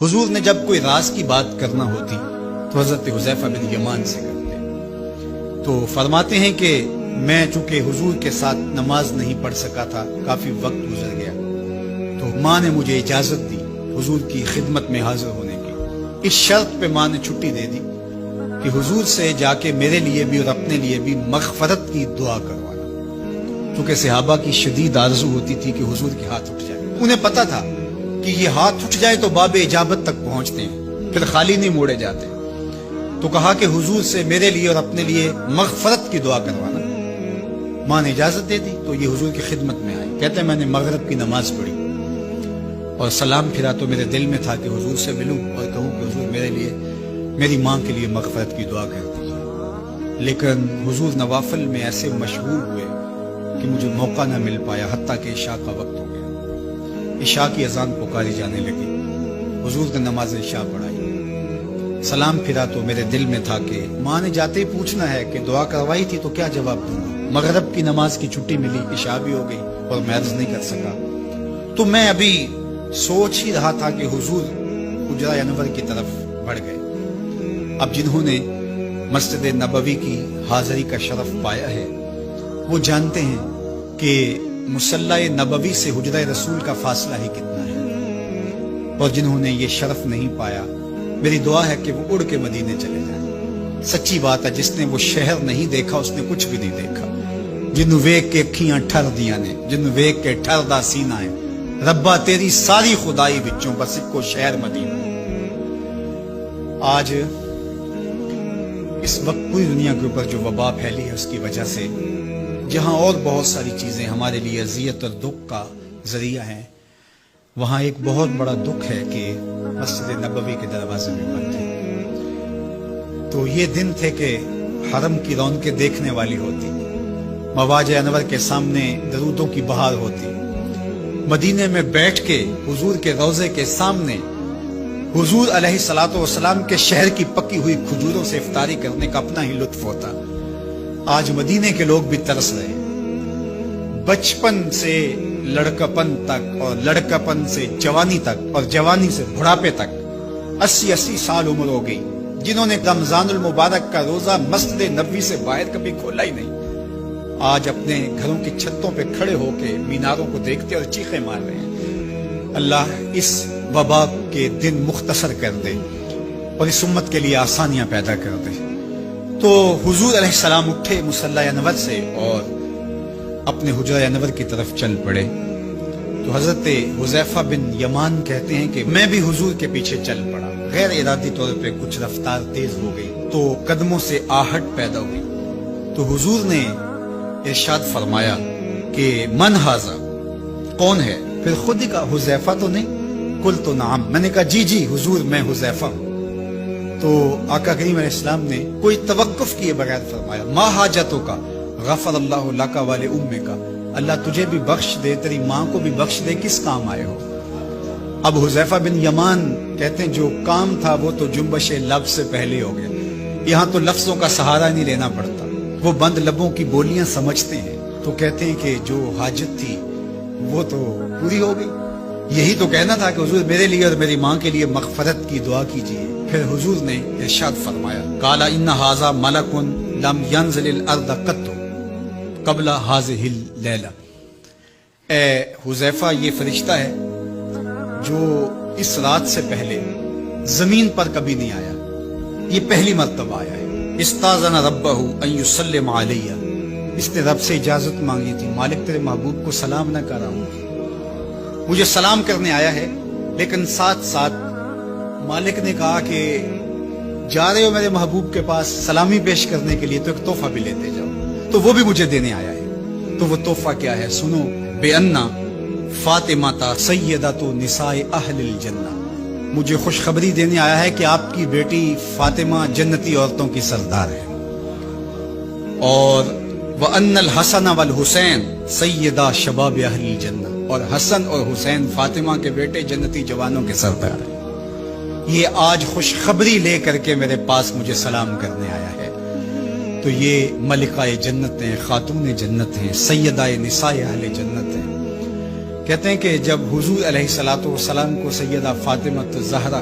حضور نے جب کوئی راز کی بات کرنا ہوتی تو حضرت حذیفہ بن یمان سے کرتے، تو فرماتے ہیں کہ میں چونکہ حضور کے ساتھ نماز نہیں پڑھ سکا تھا، کافی وقت گزر گیا، تو ماں نے مجھے اجازت دی حضور کی خدمت میں حاضر ہونے کی۔ اس شرط پہ ماں نے چھٹی دے دی کہ حضور سے جا کے میرے لیے بھی اور اپنے لیے بھی مغفرت کی دعا کروانا، چونکہ صحابہ کی شدید آرزو ہوتی تھی کہ حضور کے ہاتھ اٹھ جائے۔ انہیں پتا تھا کہ یہ ہاتھ اٹھ جائے تو باب اجابت تک پہنچتے ہیں، پھر خالی نہیں موڑے جاتے، تو کہا کہ حضور سے میرے لیے اور اپنے لیے مغفرت کی دعا کروانا۔ ماں نے اجازت دے دی تو یہ حضور کی خدمت میں آئے، کہتے ہیں میں نے مغرب کی نماز پڑھی اور سلام پھرا تو میرے دل میں تھا کہ حضور سے ملوں اور کہوں کہ حضور میرے لیے، میری ماں کے لیے مغفرت کی دعا کر دیجیے، لیکن حضور نوافل میں ایسے مشغول ہوئے کہ مجھے موقع نہ مل پایا، حتیٰ کہ عشاء کا وقت ہو گیا، عشاء کی اذان پکاری جانے لگی، حضور نے نماز عشاء پڑھائی، سلام پھرا تو میرے دل میں تھا کہ ماں نے جاتے ہی پوچھنا ہے کہ دعا کروائی تھی تو کیا جواب دوں گا۔ مغرب کی نماز کی چھٹی ملی، عشاء بھی ہو گئی اور میں عرض نہیں کر سکا، تو میں ابھی سوچ ہی رہا تھا کہ حضور حجرہ انور کی طرف بڑھ گئے۔ اب جنہوں نے مسجد نبوی کی حاضری کا شرف پایا ہے وہ جانتے ہیں کہ مصلی نبوی سے حجرہ رسول کا فاصلہ ہی کتنا ہے، اور جنہوں نے یہ شرف نہیں پایا میری دعا ہے کہ وہ اڑ کے مدینے چلے جائیں۔ سچی بات ہے، جس نے وہ شہر نہیں دیکھا اس نے کچھ بھی نہیں دیکھا۔ جنوں ویک کے اکھیاں ٹھر دیاں نے، جنوں ویک کے ٹھر دا سینہ ہے، ربا تیری ساری خدائی وچوں بس اکو شہر مدینہ۔ آج اس وقت پوری دنیا کے اوپر جو وبا پھیلی ہے اس کی وجہ سے، جہاں اور بہت ساری چیزیں ہمارے لیے اذیت اور دکھ کا ذریعہ ہیں، وہاں ایک بہت بڑا دکھ ہے کہ مسجد نبوی کے دروازے میں بند تھے۔ تو یہ دن تھے کہ حرم کی رونقیں دیکھنے والی ہوتی، مواج انور کے سامنے درودوں کی بہار ہوتی، مدینے میں بیٹھ کے حضور کے روضے کے سامنے حضور علیہ الصلوۃ والسلام کے شہر کی پکی ہوئی کھجوروں سے افطاری کرنے کا اپنا ہی لطف ہوتا۔ آج مدینے کے لوگ بھی ترس رہے ہیں، بچپن سے لڑکپن تک اور لڑکپن سے جوانی تک اور جوانی سے بڑھاپے تک 80 سال عمر ہو گئی، جنہوں نے رمضان المبارک کا روزہ مسجد نبوی سے باہر کبھی کھولا ہی نہیں، آج اپنے گھروں کی چھتوں پہ کھڑے ہو کے میناروں کو دیکھتے اور چیخیں مار رہے ہیں۔ اللہ اس وبا کے دن مختصر کر دے اور اس امت کے لیے آسانیاں پیدا کر دے۔ تو حضور علیہ السلام اٹھے مصلی انور سے اور اپنے حجرہ انور کی طرف چل پڑے، تو حضرت حذیفہ بن یمان کہتے ہیں کہ میں بھی حضور کے پیچھے چل پڑا، غیر ارادی طور پہ کچھ رفتار تیز ہو گئی تو قدموں سے آہٹ پیدا ہوئی، تو حضور نے ارشاد فرمایا کہ من ھذا، کون ہے؟ پھر خود ہی کہا حذیفہ تو نہیں؟ قلت نعم، میں نے کہا جی جی حضور میں حذیفہ ہوں۔ تو آقا کریم علیہ السلام نے کوئی توقف کیے بغیر فرمایا ما حاجتوں کا غفر اللہ لک ول امک، اللہ تجھے بھی بخش دے، تیری ماں کو بھی بخش دے، کس کام آئے ہو؟ اب حذیفہ بن یمان کہتے ہیں جو کام تھا وہ تو جنبش لب سے پہلے ہو گیا، یہاں تو لفظوں کا سہارا نہیں لینا پڑتا، وہ بند لبوں کی بولیاں سمجھتے ہیں، تو کہتے ہیں کہ جو حاجت تھی وہ تو پوری ہو گئی، یہی تو کہنا تھا کہ حضور میرے لیے اور میری ماں کے لیے مغفرت کی دعا کیجیے۔ پھر حضور نے ارشاد فرمایا قال ان ھذا ملک لم ينزل الارض قط قبل هذه الليلہ، اے حذیفہ یہ فرشتہ ہے جو اس رات سے پہلے زمین پر کبھی نہیں آیا، یہ پہلی مرتبہ آیا ہے۔ استاذن ربہ ان یسلم علی، اس نے رب سے اجازت مانگی تھی، مالک تیرے محبوب کو سلام نہ کر رہا ہوں، مجھے سلام کرنے آیا ہے، لیکن ساتھ ساتھ مالک نے کہا کہ جا رہے ہو میرے محبوب کے پاس سلامی پیش کرنے کے لیے تو ایک تحفہ بھی لیتے جاؤ، تو وہ بھی مجھے دینے آیا ہے۔ تو وہ تحفہ کیا ہے سنو، بے انا فاطمہ سیدۃ نساء اہل الجنہ، مجھے خوشخبری دینے آیا ہے کہ آپ کی بیٹی فاطمہ جنتی عورتوں کی سردار ہے، اور وَأَنَّ الْحَسَنَ وَالْحُسَيْنَ سَيِّدَا شَبَابِ أَهْلِ الْجَنَّةِ، اور حسن اور حسین فاطمہ کے بیٹے جنتی جوانوں کے سردار ہیں۔ یہ آج خوشخبری لے کر کے میرے پاس مجھے سلام کرنے آیا ہے، تو یہ ملکہ جنت ہیں، خاتون جنت ہیں، سیدہ نساء اہل جنت ہیں۔ کہتے ہیں کہ جب حضور علیہ الصلوۃ والسلام کو سیدہ فاطمہ الزہرا